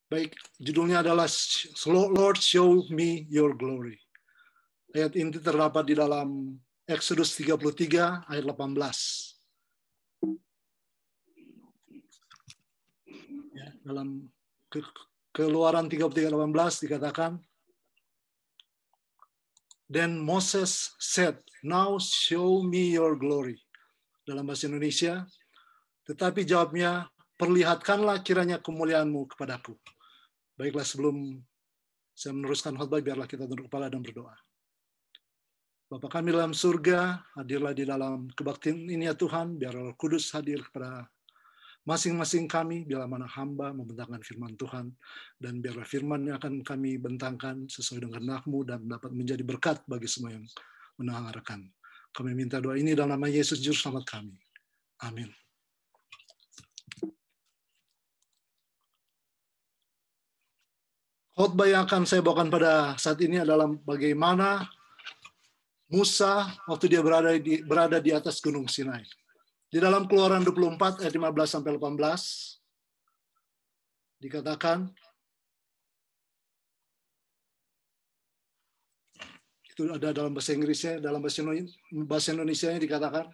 Baik, judulnya adalah Lord Show Me Your Glory. Ayat ini terdapat di dalam Exodus 33 ayat 18. Ya, dalam Keluaran 33:18 dikatakan, Then Moses said, Now show me your glory. Dalam bahasa Indonesia, tetapi jawabnya, perlihatkanlah kiranya kemuliaanmu kepadaku. Baiklah, sebelum saya meneruskan khotbah, biarlah kita tunduk kepala dan berdoa. Bapa kami dalam surga, hadirlah di dalam kebaktian ini ya Tuhan, biar Roh Kudus hadir kepada masing-masing kami, bila mana hamba membentangkan firman Tuhan, dan biarlah firman yang akan kami bentangkan sesuai dengan kehendak-Mu dan dapat menjadi berkat bagi semua yang mendengarkan. Kami minta doa ini dalam nama Yesus Juru Selamat kami. Amin. Khotbah yang akan saya bawakan pada saat ini adalah bagaimana Musa waktu dia berada di atas Gunung Sinai. Di dalam Keluaran 24 ayat 15 sampai 18 dikatakan, itu ada dalam bahasa Inggrisnya, dalam bahasa Indonesianya dikatakan,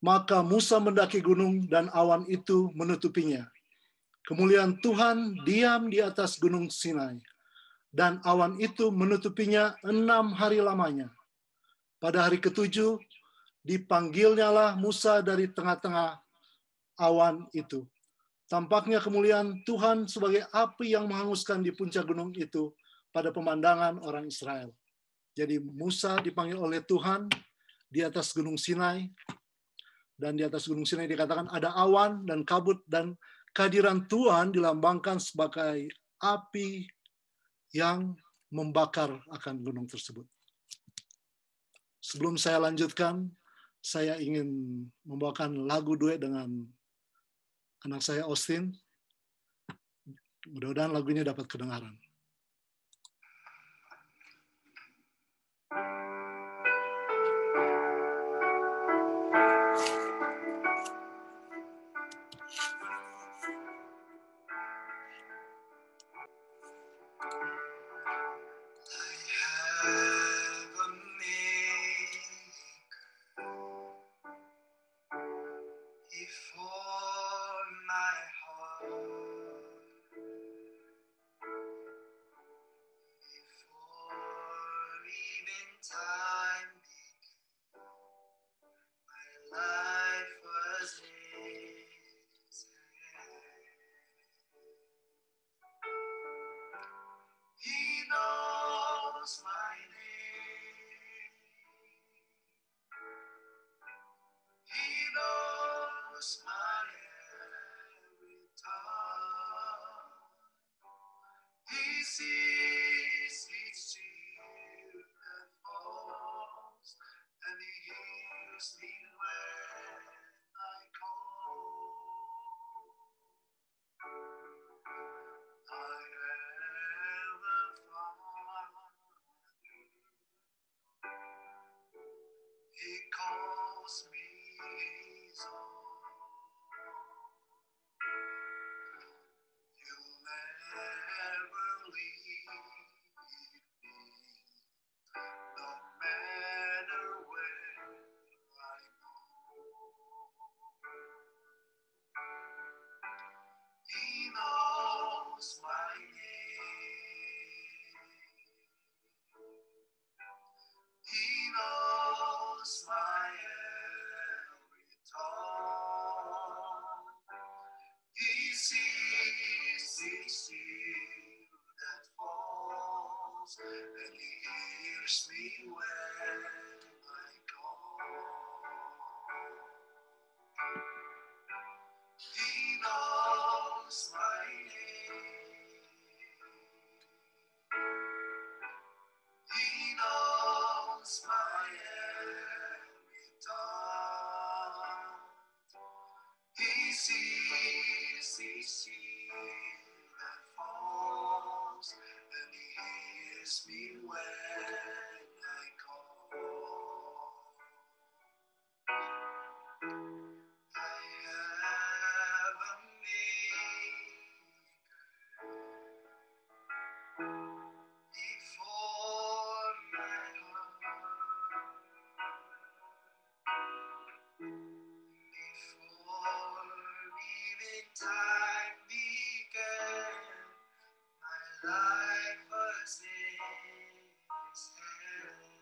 maka Musa mendaki gunung dan awan itu menutupinya. Kemuliaan Tuhan diam di atas Gunung Sinai, dan awan itu menutupinya 6 hari lamanya. Pada hari ke-7, dipanggilnyalah Musa dari tengah-tengah awan itu. Tampaknya kemuliaan Tuhan sebagai api yang menghanguskan di puncak gunung itu pada pemandangan orang Israel. Jadi Musa dipanggil oleh Tuhan di atas Gunung Sinai, dan di atas Gunung Sinai dikatakan ada awan dan kabut, dan kehadiran Tuhan dilambangkan sebagai api yang membakar akan gunung tersebut. Sebelum saya lanjutkan, saya ingin membawakan lagu duet dengan anak saya Austin. Mudah-mudahan lagunya dapat kedengaran. time began, my life was in His hand.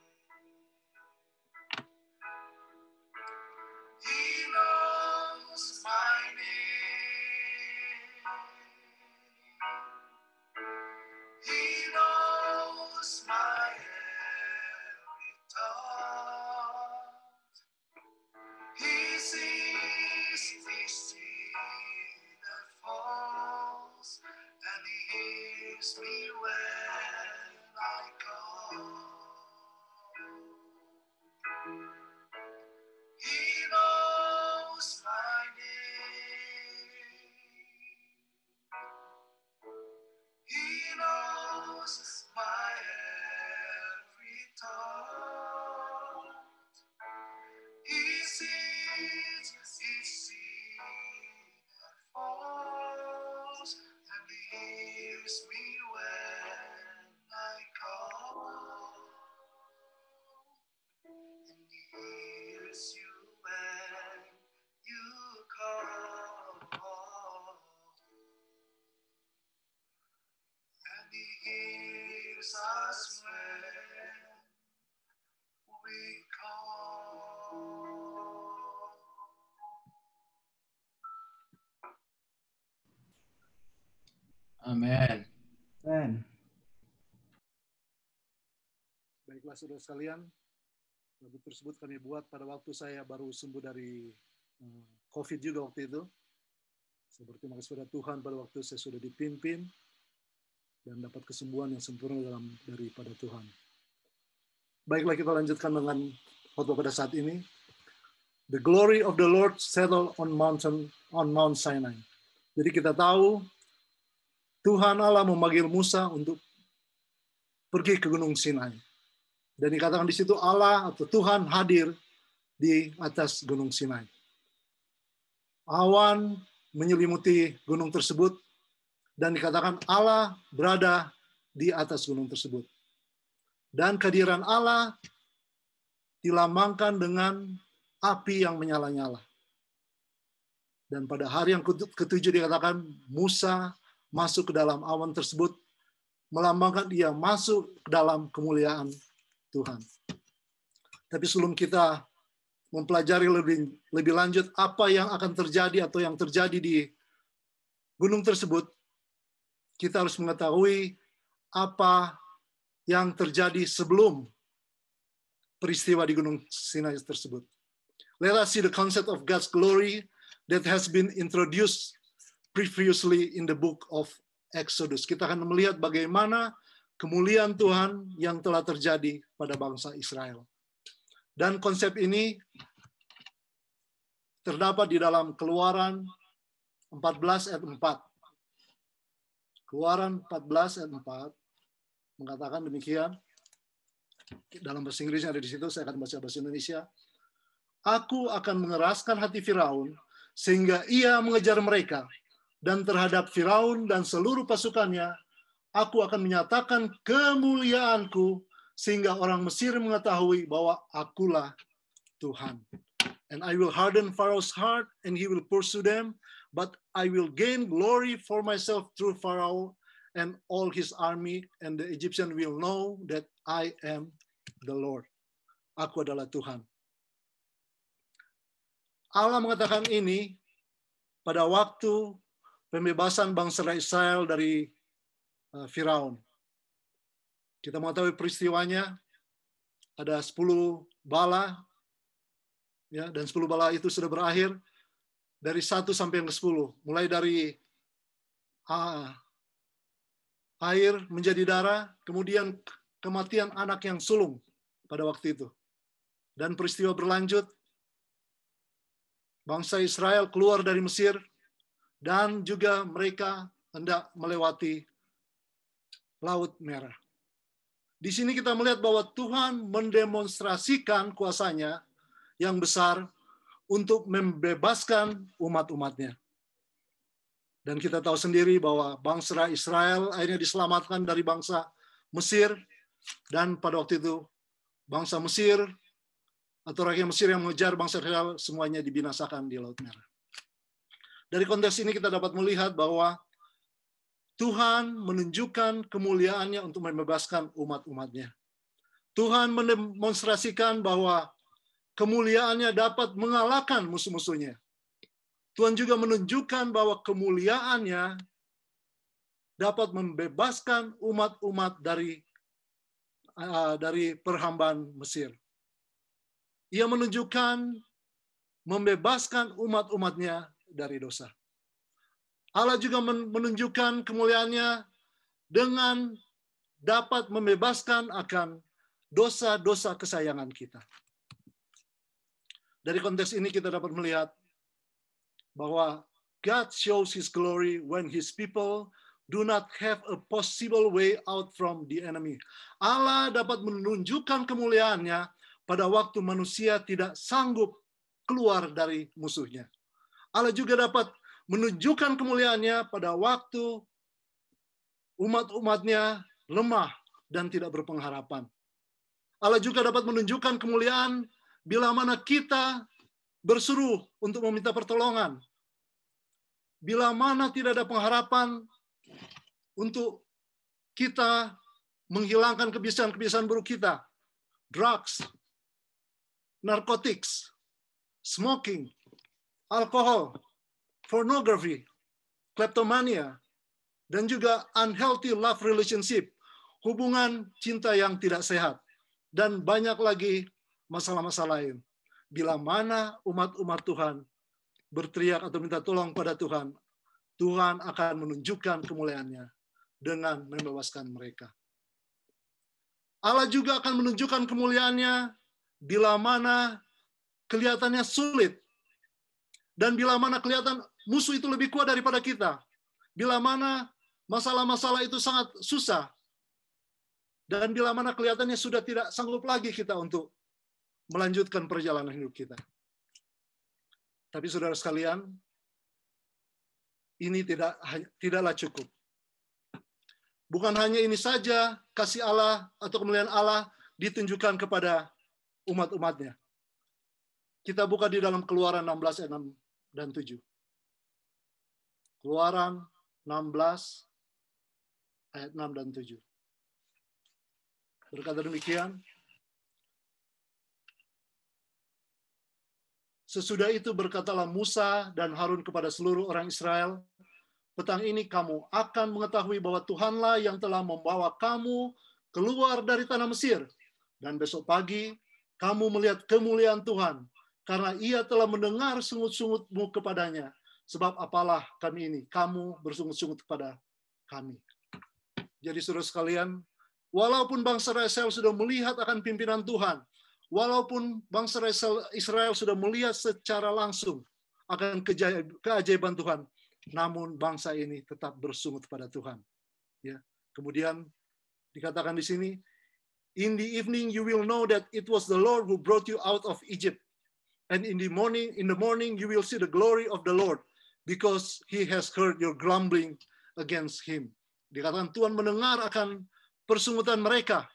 He knows my name. He knows my every thought. He sees each seed that falls, and He hears me when I call. He knows my name. He knows my every thought. He sees each seed that falls, and He hears me when I call. And He hears you when you call. And He hears us when we call. Amin. Amen. Baiklah saudara sekalian, lagu tersebut kami buat pada waktu saya baru sembuh dari COVID juga waktu itu. Saya berterima kasih kepada Tuhan pada waktu saya sudah dipimpin dan dapat kesembuhan yang sempurna daripada Tuhan. Baiklah, kita lanjutkan dengan khotbah pada saat ini. The glory of the Lord settled on Mount Sinai. Jadi kita tahu Tuhan Allah memanggil Musa untuk pergi ke Gunung Sinai. Dan dikatakan di situ Allah atau Tuhan hadir di atas Gunung Sinai. Awan menyelimuti gunung tersebut dan dikatakan Allah berada di atas gunung tersebut. Dan kehadiran Allah dilambangkan dengan api yang menyala-nyala. Dan pada hari yang ketujuh dikatakan Musa masuk ke dalam awan tersebut, melambangkan dia masuk ke dalam kemuliaan Tuhan. Tapi sebelum kita mempelajari lebih lanjut apa yang akan terjadi atau yang terjadi di gunung tersebut, kita harus mengetahui apa yang terjadi sebelum peristiwa di Gunung Sinai tersebut. Let us see the concept of God's glory that has been introduced previously in the book of Exodus. Kita akan melihat bagaimana kemuliaan Tuhan yang telah terjadi pada bangsa Israel. Dan konsep ini terdapat di dalam Keluaran 14 ayat 4. Keluaran 14 ayat 4 mengatakan demikian. Dalam bahasa Inggrisnya ada di situ, saya akan baca bahasa Indonesia. Aku akan mengeraskan hati Firaun sehingga ia mengejar mereka, dan terhadap Firaun dan seluruh pasukannya aku akan menyatakan kemuliaanku sehingga orang Mesir mengetahui bahwa akulah Tuhan. And I will harden Pharaoh's heart and he will pursue them, but I will gain glory for myself through Pharaoh and all his army, and the Egyptian will know that I am the Lord. Aku adalah Tuhan. Allah mengatakan ini pada waktu pembebasan bangsa Israel dari Firaun. Kita mengetahui peristiwanya, ada 10 bala, ya, dan 10 bala itu sudah berakhir dari 1 sampai yang ke-10. Mulai dari air menjadi darah, kemudian kematian anak yang sulung pada waktu itu. Dan peristiwa berlanjut, bangsa Israel keluar dari Mesir, dan juga mereka hendak melewati Laut Merah. Di sini kita melihat bahwa Tuhan mendemonstrasikan kuasanya yang besar untuk membebaskan umat-umatnya. Dan kita tahu sendiri bahwa bangsa Israel akhirnya diselamatkan dari bangsa Mesir, dan pada waktu itu bangsa Mesir atau rakyat Mesir yang mengejar bangsa Israel semuanya dibinasakan di Laut Merah. Dari konteks ini kita dapat melihat bahwa Tuhan menunjukkan kemuliaannya untuk membebaskan umat-umatnya. Tuhan mendemonstrasikan bahwa kemuliaannya dapat mengalahkan musuh-musuhnya. Tuhan juga menunjukkan bahwa kemuliaannya dapat membebaskan umat-umat dari perhambaan Mesir. Ia menunjukkan membebaskan umat-umatnya dari dosa. Allah juga menunjukkan kemuliaannya dengan dapat membebaskan akan dosa-dosa kesayangan kita. Dari konteks ini kita dapat melihat bahwa God shows His glory when His people do not have a possible way out from the enemy. Allah dapat menunjukkan kemuliaannya pada waktu manusia tidak sanggup keluar dari musuhnya. Allah juga dapat menunjukkan kemuliaannya pada waktu umat-umatnya lemah dan tidak berpengharapan. Allah juga dapat menunjukkan kemuliaan bila mana kita berseru untuk meminta pertolongan. Bila mana tidak ada pengharapan untuk kita menghilangkan kebiasaan-kebiasaan buruk kita. Drugs, narcotics, smoking, alkohol, pornography, kleptomania, dan juga unhealthy love relationship, hubungan cinta yang tidak sehat, dan banyak lagi masalah-masalah lain. Bila mana umat-umat Tuhan berteriak atau minta tolong pada Tuhan, Tuhan akan menunjukkan kemuliaannya dengan membebaskan mereka. Allah juga akan menunjukkan kemuliaannya bila mana kelihatannya sulit, dan bila mana kelihatan musuh itu lebih kuat daripada kita. Bila mana masalah-masalah itu sangat susah. Dan bila mana kelihatannya sudah tidak sanggup lagi kita untuk melanjutkan perjalanan hidup kita. Tapi saudara sekalian, ini tidaklah cukup. Bukan hanya ini saja kasih Allah atau kemuliaan Allah ditunjukkan kepada umat-umatnya. Kita buka di dalam Keluaran 16 ayat 6 dan 7. Keluaran 16 ayat 6 dan 7. Berkata demikian, sesudah itu berkatalah Musa dan Harun kepada seluruh orang Israel, petang ini kamu akan mengetahui bahwa Tuhanlah yang telah membawa kamu keluar dari tanah Mesir. Dan besok pagi kamu melihat kemuliaan Tuhan, karena Ia telah mendengar sungut-sungutmu kepadanya. Sebab apalah kami ini, kamu bersungut-sungut kepada kami. Jadi saudara sekalian, walaupun bangsa Israel sudah melihat akan pimpinan Tuhan, walaupun bangsa Israel sudah melihat secara langsung akan keajaiban Tuhan, namun bangsa ini tetap bersungut pada Tuhan. Ya. Kemudian dikatakan di sini, in the evening you will know that it was the Lord who brought you out of Egypt. And in the morning you will see the glory of the Lord, because He has heard your grumbling against Him. Dikatakan Tuhan mendengar akan persungutan mereka.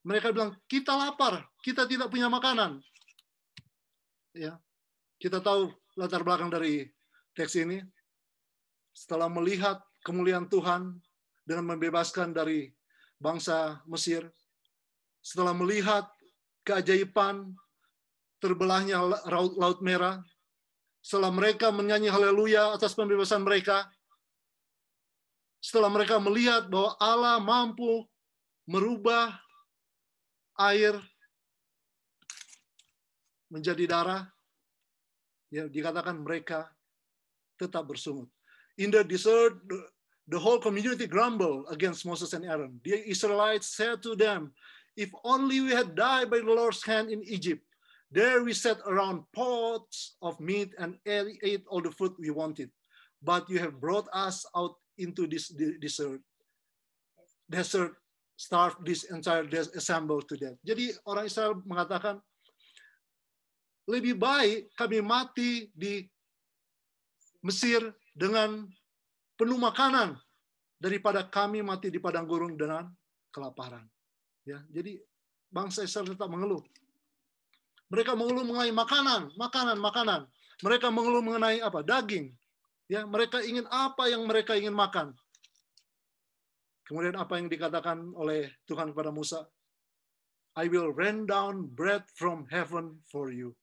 Mereka bilang, kita lapar, kita tidak punya makanan. Ya, kita tahu latar belakang dari teks ini. Setelah melihat kemuliaan Tuhan dengan membebaskan dari bangsa Mesir, setelah melihat keajaiban terbelahnya Laut Merah, setelah mereka menyanyi haleluya atas pembebasan mereka, setelah mereka melihat bahwa Allah mampu merubah air menjadi darah, ya, dikatakan mereka tetap bersungut. In the desert, the whole community grumbled against Moses and Aaron. The Israelites said to them, if only we had died by the Lord's hand in Egypt. There we sat around pots of meat and ate all the food we wanted. But you have brought us out into this desert, starved this entire assembly to death. Jadi orang Israel mengatakan, lebih baik kami mati di Mesir dengan penuh makanan daripada kami mati di padang gurun dengan kelaparan. Ya, jadi bangsa Israel tetap mengeluh. Mereka mengeluh mengenai makanan. Mereka mengeluh mengenai apa? Daging. Ya, mereka ingin apa yang mereka ingin makan. Kemudian apa yang dikatakan oleh Tuhan kepada Musa? I will rain down bread from heaven for you.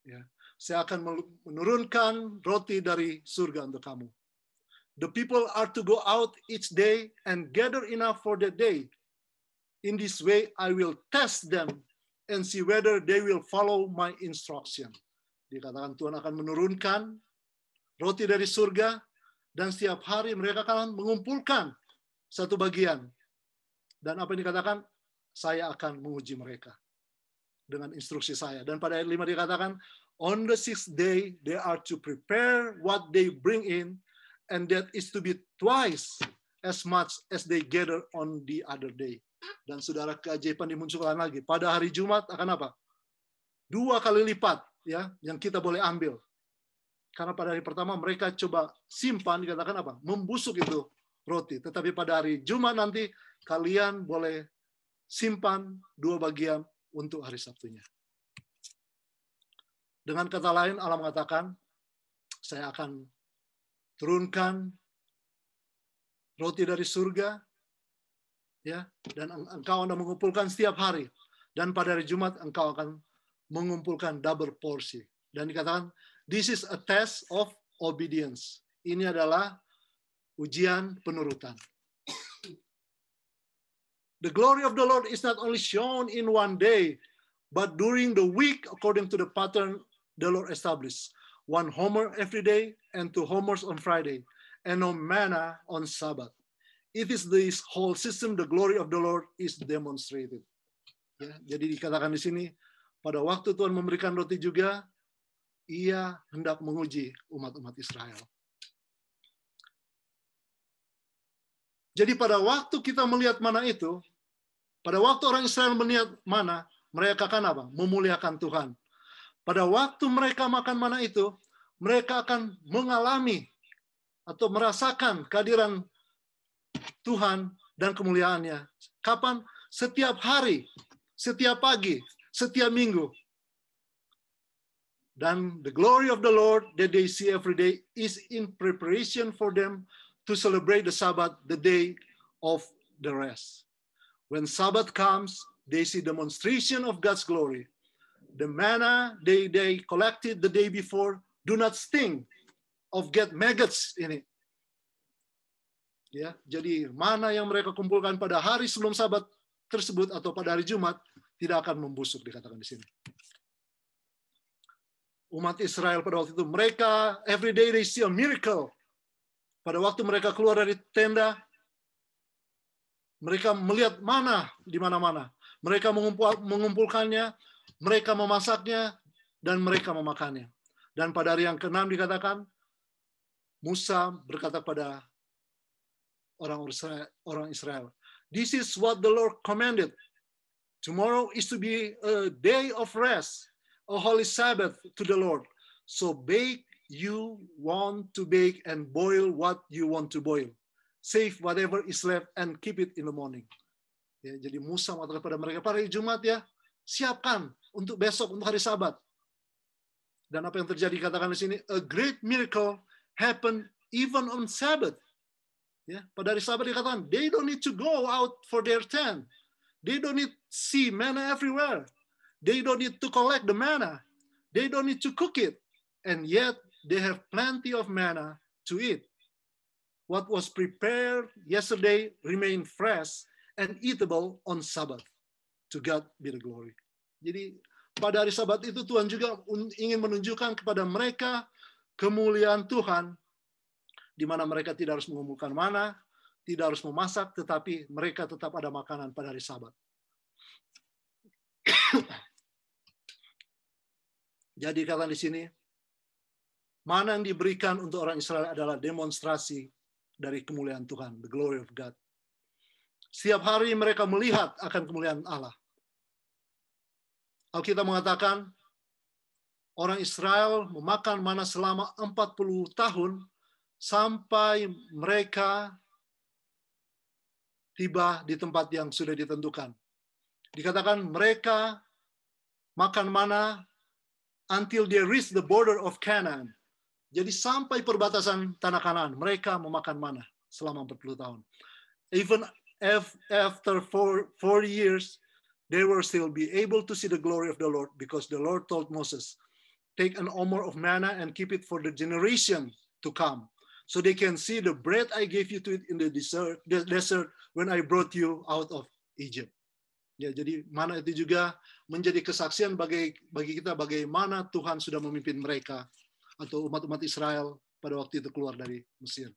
Ya, saya akan menurunkan roti dari surga untuk kamu. The people are to go out each day and gather enough for that day. In this way, I will test them and see whether they will follow my instruction. Dikatakan Tuhan akan menurunkan roti dari surga, dan setiap hari mereka akan mengumpulkan satu bagian. Dan apa yang dikatakan? Saya akan menguji mereka dengan instruksi saya. Dan pada ayat 5 dikatakan, on the sixth day, they are to prepare what they bring in, and that is to be twice as much as they gather on the other day. Dan saudara, keajaiban dimunculkan lagi. Pada hari Jumat akan apa? 2 kali lipat ya yang kita boleh ambil. Karena pada hari pertama mereka coba simpan, dikatakan apa? Membusuk itu roti. Tetapi pada hari Jumat nanti kalian boleh simpan 2 bagian untuk hari Sabtunya. Dengan kata lain, Allah mengatakan, saya akan turunkan roti dari surga, ya, dan engkau akan mengumpulkan setiap hari. Dan pada hari Jumat engkau akan mengumpulkan double porsi. Dan dikatakan, this is a test of obedience. Ini adalah ujian penurutan. The glory of the Lord is not only shown in one day, but during the week according to the pattern the Lord established. 1 homer every day and 2 homers on Friday, and no manna on Sabbath. It is this whole system the glory of the Lord is demonstrated. Ya, jadi dikatakan di sini, pada waktu Tuhan memberikan roti juga, ia hendak menguji umat-umat Israel. Jadi pada waktu kita melihat mana itu, pada waktu orang Israel melihat mana, mereka akan apa? Memuliakan Tuhan. Pada waktu mereka makan mana itu, mereka akan mengalami atau merasakan kehadiran Tuhan dan kemuliaannya. Kapan? Setiap hari, setiap pagi, setiap minggu. Dan the glory of the Lord that they see every day is in preparation for them to celebrate the Sabbath, the day of the rest. When Sabbath comes, they see demonstration of God's glory. The manna they collected the day before do not stink of get maggots in it. Ya, jadi mana yang mereka kumpulkan pada hari sebelum Sabat tersebut atau pada hari Jumat tidak akan membusuk, dikatakan di sini. Umat Israel pada waktu itu, mereka every day they see a miracle. Pada waktu mereka keluar dari tenda, mereka melihat mana di mana-mana. Mereka mengumpulkannya, mereka memasaknya, dan mereka memakannya. Dan pada hari yang ke-6 dikatakan, Musa berkata pada orang Israel, this is what the Lord commanded. Tomorrow is to be a day of rest, a holy Sabbath to the Lord. So bake you want to bake and boil what you want to boil. Save whatever is left and keep it in the morning. Ya, jadi Musa mengatakan kepada mereka, pada hari Jumat ya, siapkan untuk besok, untuk hari Sabat. Dan apa yang terjadi katakan di sini, a great miracle happened even on Sabbath. Ya, pada hari Sabat dikatakan, they don't need to go out for their tent. They don't need to see manna everywhere. They don't need to collect the manna. They don't need to cook it. And yet they have plenty of manna to eat. What was prepared yesterday remained fresh and eatable on Sabbath. To God be the glory. Jadi pada hari Sabat itu Tuhan juga ingin menunjukkan kepada mereka kemuliaan Tuhan, di mana mereka tidak harus mengumpulkan mana, tidak harus memasak, tetapi mereka tetap ada makanan pada hari Sabat. Jadi kata di sini, mana yang diberikan untuk orang Israel adalah demonstrasi dari kemuliaan Tuhan, the glory of God. Setiap hari mereka melihat akan kemuliaan Allah. Alkitab mengatakan, orang Israel memakan mana selama 40 tahun sampai mereka tiba di tempat yang sudah ditentukan. Dikatakan mereka makan mana until they reach the border of Canaan. Jadi sampai perbatasan tanah Kanaan, mereka memakan mana selama 40 tahun. Even after 4 years, they will still be able to see the glory of the Lord, because the Lord told Moses, take an omer of manna and keep it for the generation to come, so they can see the bread I gave you to eat in the desert when I brought you out of Egypt. Ya, jadi mana itu juga menjadi kesaksian bagi kita bagaimana Tuhan sudah memimpin mereka atau umat-umat Israel pada waktu itu keluar dari Mesir.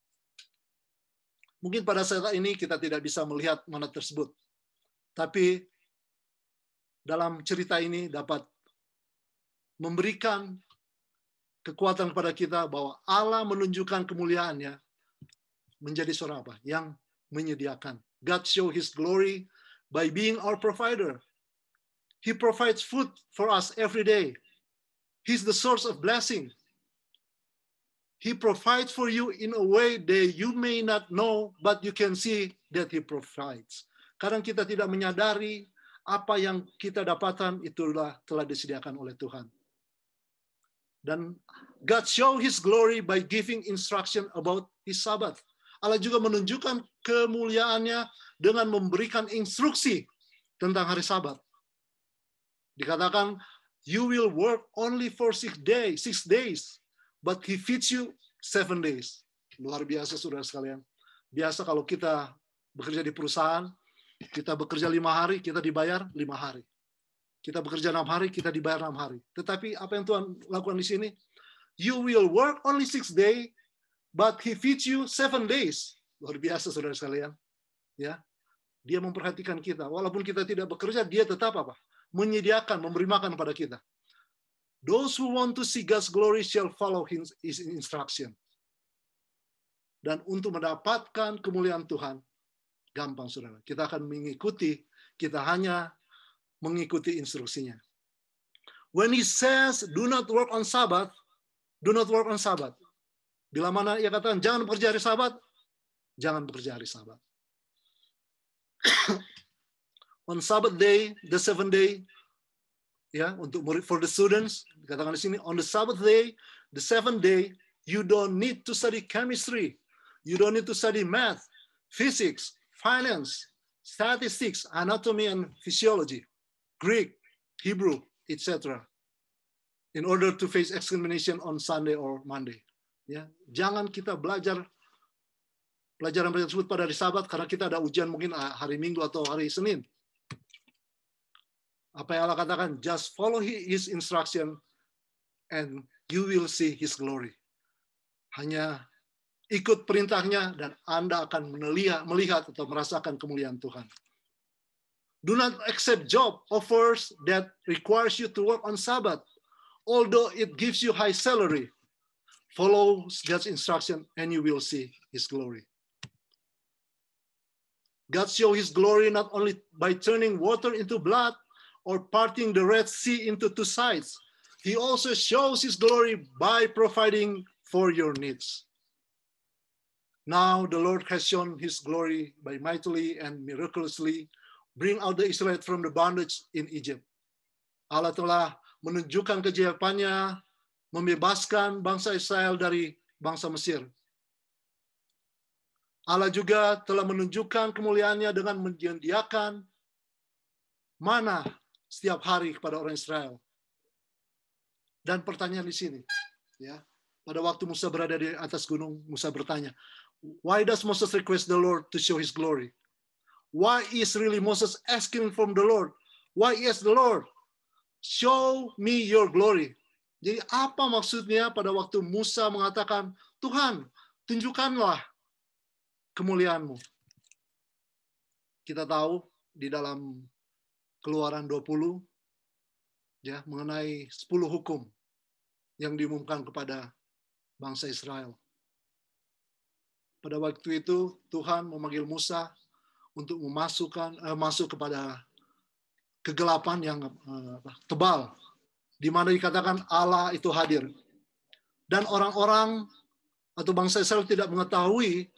Mungkin pada saat ini kita tidak bisa melihat mana tersebut, tapi dalam cerita ini dapat memberikan kekuatan kepada kita bahwa Allah menunjukkan kemuliaannya menjadi seorang apa? Yang menyediakan. God show His glory by being our provider. He provides food for us every day. He's the source of blessing. He provides for you in a way that you may not know, but you can see that He provides. Kadang kita tidak menyadari apa yang kita dapatkan itulah telah disediakan oleh Tuhan. Dan God show His glory by giving instruction about His Sabbath. Allah juga menunjukkan kemuliaannya dengan memberikan instruksi tentang hari Sabat. Dikatakan, you will work only for 6 days, but He feeds you 7 days. Luar biasa, saudara sekalian. Biasa kalau kita bekerja di perusahaan, kita bekerja 5 hari, kita dibayar 5 hari. Kita bekerja 6 hari, kita dibayar 6 hari. Tetapi apa yang Tuhan lakukan di sini? You will work only 6 days, but He feeds you 7 days. Luar biasa, saudara sekalian. Ya, Dia memperhatikan kita. Walaupun kita tidak bekerja, Dia tetap apa? Menyediakan, memberi makan pada kita. Those who want to see God's glory shall follow His instruction. Dan untuk mendapatkan kemuliaan Tuhan, gampang, saudara. Kita akan mengikuti, kita hanya mengikuti instruksinya. When He says, do not work on Sabbath, do not work on Sabbath. Bila mana Ia katakan, jangan bekerja hari Sabat, jangan bekerja hari Sabat. On Sabbath day, the 7th day, ya, untuk for the students, dikatakan di sini, on the Sabbath day, the 7th day, you don't need to study chemistry, you don't need to study math, physics, finance, statistics, anatomy and physiology, Greek, Hebrew, etc. in order to face examination on Sunday or Monday. Ya, jangan kita belajar pelajaran tersebut pada hari Sabat karena kita ada ujian mungkin hari Minggu atau hari Senin. Apa yang Allah katakan, just follow His instruction and you will see His glory. Hanya ikut perintahnya dan Anda akan melihat atau merasakan kemuliaan Tuhan. Do not accept job offers that requires you to work on Sabbath, although it gives you high salary. Follow God's instruction and you will see His glory. God shows His glory not only by turning water into blood or parting the Red Sea into 2 sides. He also shows His glory by providing for your needs. Now the Lord has shown His glory by mightily and miraculously bring out the Israelites from the bondage in Egypt. Allah telah menunjukkan keajaibannya, membebaskan bangsa Israel dari bangsa Mesir. Allah juga telah menunjukkan kemuliaannya dengan menyediakan mana setiap hari kepada orang Israel. Dan pertanyaan di sini, ya, pada waktu Musa berada di atas gunung, Musa bertanya, why does Moses request the Lord to show His glory? Why is really Moses asking from the Lord? Why is the Lord, show me your glory? Jadi apa maksudnya pada waktu Musa mengatakan, Tuhan, tunjukkanlah kemuliaan-Mu. Kita tahu di dalam Keluaran 20 ya mengenai 10 hukum yang diumumkan kepada bangsa Israel. Pada waktu itu Tuhan memanggil Musa untuk masuk kepada kegelapan yang tebal, di mana dikatakan Allah itu hadir. Dan orang-orang atau bangsa Israel tidak mengetahui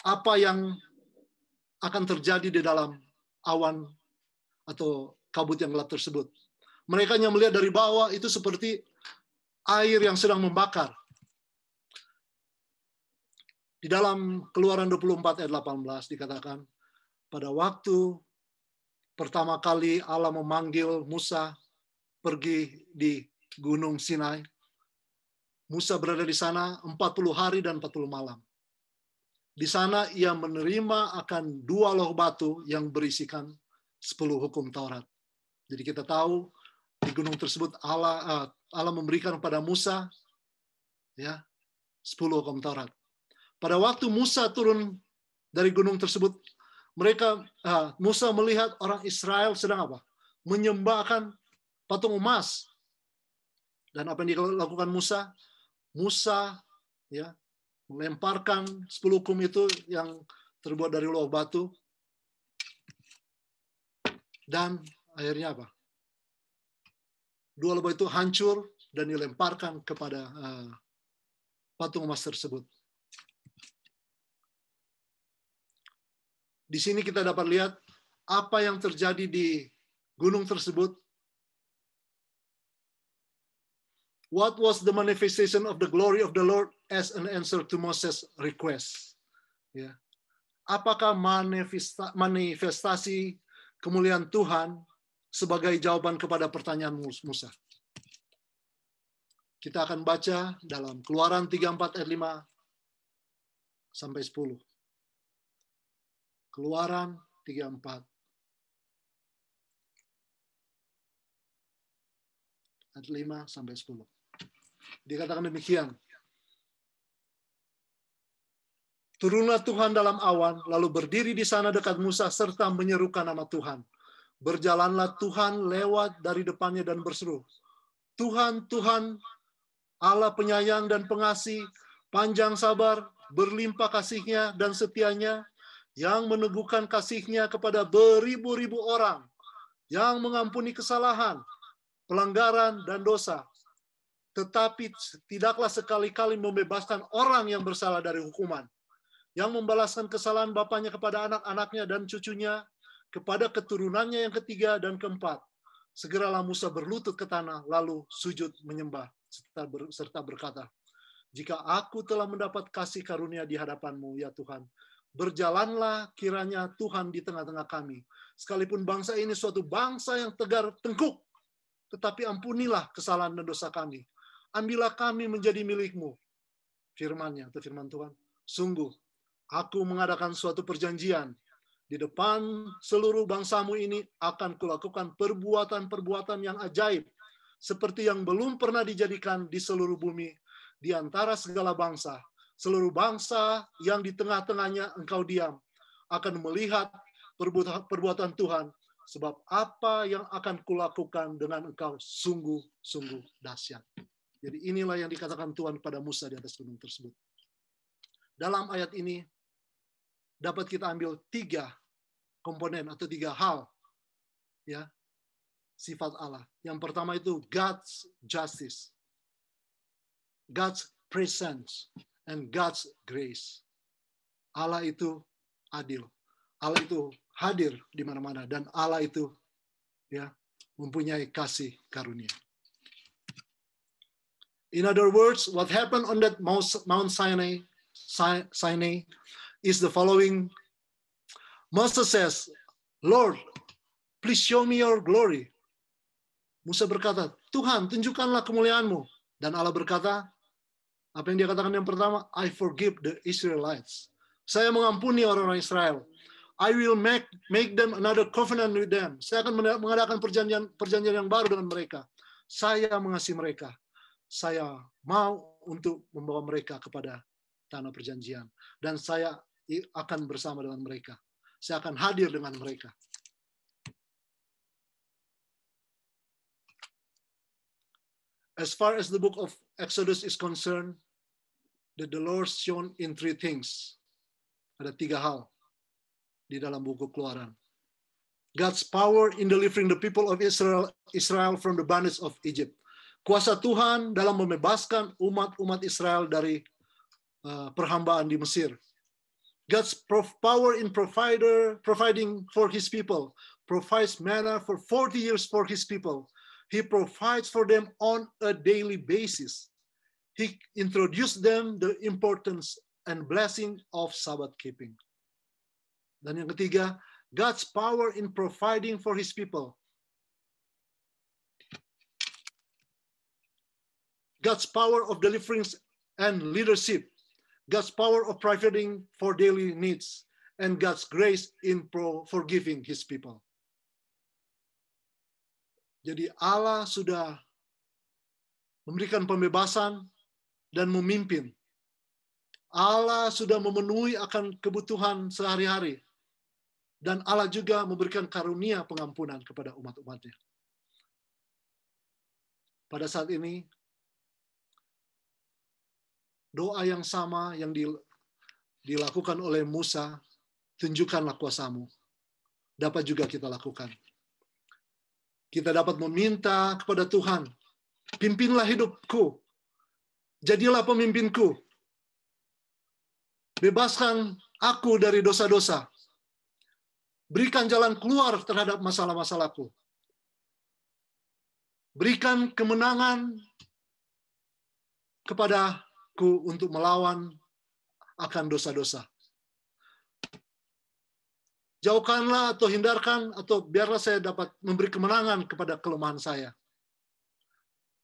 apa yang akan terjadi di dalam awan atau kabut yang gelap tersebut. Mereka hanya melihat dari bawah itu seperti air yang sedang membakar. Di dalam Keluaran 24 ayat 18 dikatakan, pada waktu pertama kali Allah memanggil Musa pergi di Gunung Sinai, Musa berada di sana 40 hari dan 40 malam. Di sana ia menerima akan 2 loh batu yang berisikan 10 hukum Taurat. Jadi kita tahu di gunung tersebut Allah memberikan kepada Musa ya 10 hukum Taurat. Pada waktu Musa turun dari gunung tersebut, Musa melihat orang Israel sedang apa? Menyembahkan patung emas. Dan apa yang dilakukan Musa? Musa ya melemparkan 10 hukum itu yang terbuat dari loh batu. Dan akhirnya apa? 2 loh batu itu hancur dan dilemparkan kepada patung emas tersebut. Di sini kita dapat lihat apa yang terjadi di gunung tersebut. What was the manifestation of the glory of the Lord as an answer to Moses' request? Ya. Apakah manifestasi kemuliaan Tuhan sebagai jawaban kepada pertanyaan Musa? Kita akan baca dalam Keluaran 34 ayat 5 sampai 10. Keluaran 34 ayat 5 sampai 10. Dikatakan demikian. Turunlah Tuhan dalam awan, lalu berdiri di sana dekat Musa serta menyerukan nama Tuhan. Berjalanlah Tuhan lewat dari depannya dan berseru, Tuhan, Tuhan, Allah penyayang dan pengasih, panjang sabar, berlimpah kasihnya dan setianya, yang meneguhkan kasihnya kepada beribu-ribu orang, yang mengampuni kesalahan, pelanggaran, dan dosa. Tetapi tidaklah sekali-kali membebaskan orang yang bersalah dari hukuman, yang membalaskan kesalahan bapaknya kepada anak-anaknya dan cucunya, kepada keturunannya yang ketiga dan keempat. Segeralah Musa berlutut ke tanah, lalu sujud menyembah, serta berkata, jika aku telah mendapat kasih karunia di hadapan-Mu, ya Tuhan, berjalanlah kiranya Tuhan di tengah-tengah kami. Sekalipun bangsa ini suatu bangsa yang tegar tengkuk, tetapi ampunilah kesalahan dan dosa kami. Ambillah kami menjadi milik-Mu. Firman-Nya atau firman Tuhan, sungguh aku mengadakan suatu perjanjian. Di depan seluruh bangsa-Mu ini akan kulakukan perbuatan-perbuatan yang ajaib, seperti yang belum pernah dijadikan di seluruh bumi, di antara segala bangsa. Seluruh bangsa yang di tengah-tengahnya engkau diam akan melihat perbuatan Tuhan, sebab apa yang akan kulakukan dengan engkau sungguh-sungguh dahsyat. Jadi inilah yang dikatakan Tuhan pada Musa di atas gunung tersebut. Dalam ayat ini dapat kita ambil 3 komponen atau 3 hal ya sifat Allah. Yang pertama itu God's justice, God's presence, and God's grace. Allah itu adil. Allah itu hadir di mana-mana dan Allah itu ya mempunyai kasih karunia. In other words, what happened on that Mount Sinai is the following. Moses says, Lord, please show me your glory. Musa berkata, Tuhan, tunjukkanlah kemuliaan-Mu. Dan Allah berkata, apa yang dia katakan yang pertama? I forgive the Israelites. Saya mengampuni orang-orang Israel. I will make them another covenant with them. Saya akan mengadakan perjanjian yang baru dengan mereka. Saya mengasihi mereka. Saya mau untuk membawa mereka kepada tanah perjanjian. Dan saya akan bersama dengan mereka. Saya akan hadir dengan mereka. As far as the book of Exodus is concerned, that the Lord shown in 3 things. Ada 3 hal di dalam buku Keluaran. God's power in delivering the people of Israel from the bondage of Egypt. Kuasa Tuhan dalam membebaskan umat Israel dari perhambaan di Mesir. God's power in providing for His people. Provides manna for 40 years for His people. He provides for them on a daily basis. He introduced them the importance and blessing of Sabbath keeping. Dan yang ketiga, God's power in providing for His people. God's power of deliverance and leadership. God's power of providing for daily needs. And God's grace in forgiving His people. Jadi Allah sudah memberikan pembebasan dan memimpin. Allah sudah memenuhi akan kebutuhan sehari-hari. Dan Allah juga memberikan karunia pengampunan kepada umat-umatnya. Pada saat ini, doa yang sama yang dilakukan oleh Musa, tunjukkanlah kuasamu, dapat juga kita lakukan. Kita dapat meminta kepada Tuhan, pimpinlah hidupku, jadilah pemimpinku, bebaskan aku dari dosa-dosa, berikan jalan keluar terhadap masalah-masalahku, berikan kemenangan kepadaku untuk melawan akan dosa-dosa. Jauhkanlah atau hindarkan atau biarlah saya dapat memberi kemenangan kepada kelemahan saya.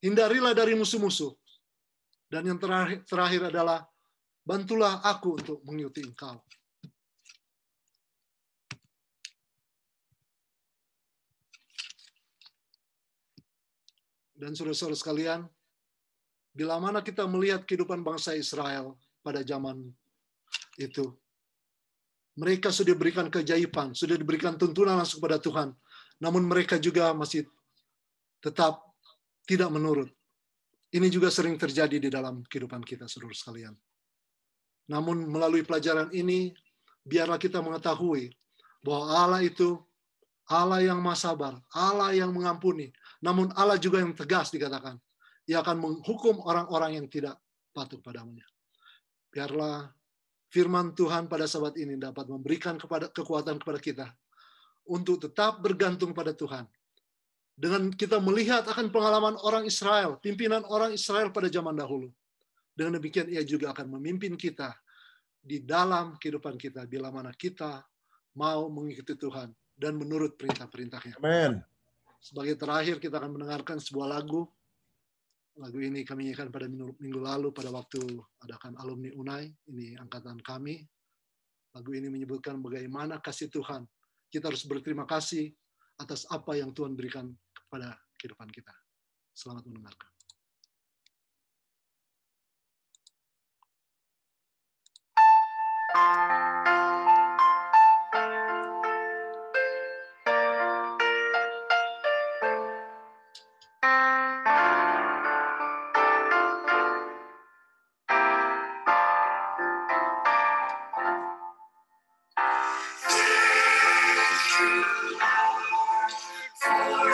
Hindarilah dari musuh-musuh. Dan yang terakhir adalah bantulah aku untuk mengikuti Engkau. Dan saudara-saudara sekalian, bila mana kita melihat kehidupan bangsa Israel pada zaman itu, mereka sudah diberikan keajaiban, sudah diberikan tuntunan langsung kepada Tuhan. Namun mereka juga masih tetap tidak menurut. Ini juga sering terjadi di dalam kehidupan kita, saudara sekalian. Namun melalui pelajaran ini, biarlah kita mengetahui bahwa Allah itu Allah yang maha sabar, Allah yang mengampuni. Namun Allah juga yang tegas dikatakan. Ia akan menghukum orang-orang yang tidak patuh padanya. Biarlah firman Tuhan pada saat ini dapat memberikan kekuatan kepada kita untuk tetap bergantung pada Tuhan. Dengan kita melihat akan pengalaman orang Israel, pimpinan orang Israel pada zaman dahulu. Dengan demikian ia juga akan memimpin kita di dalam kehidupan kita bila mana kita mau mengikuti Tuhan dan menurut perintah-perintahnya. Amen. Sebagai terakhir kita akan mendengarkan sebuah lagu. Lagu ini kami nyanyikan pada minggu lalu pada waktu adakan alumni UNAI, ini angkatan kami. Lagu ini menyebutkan bagaimana kasih Tuhan. Kita harus berterima kasih atas apa yang Tuhan berikan kepada kehidupan kita. Selamat mendengarkan.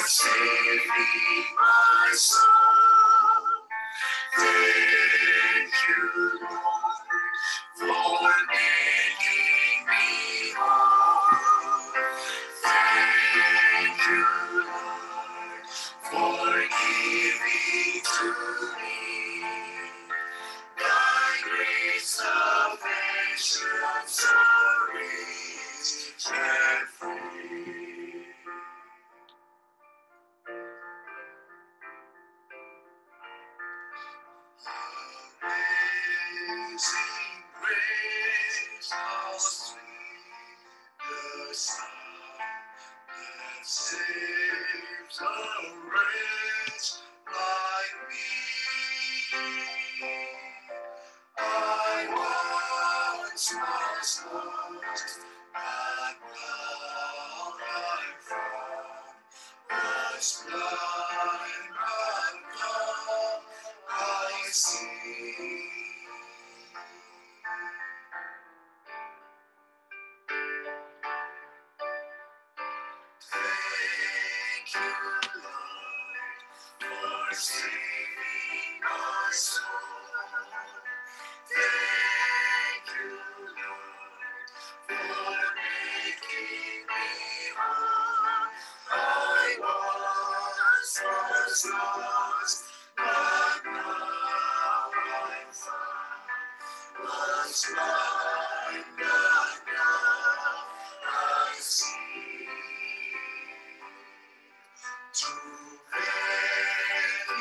Saving my soul. Thank you, Lord, for making me whole. Thank you, Lord, for giving to me thy great salvation so rich and free. Amazing grace, how sweet the sound that saves a wretch like me. I once was lost, but now I'm found. Was blind, but now I see. Thank you, Lord, for saving my soul. Thank you, Lord, for making me whole. I once was was blind, but now I see. To very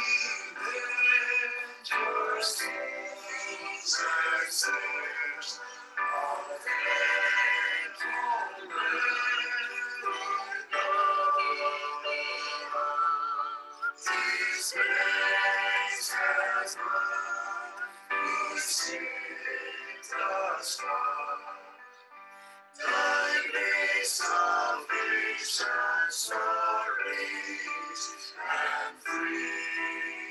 end your sins and snares of thankful His grace has brought you safe thus far. Thy grace salvation stories and free.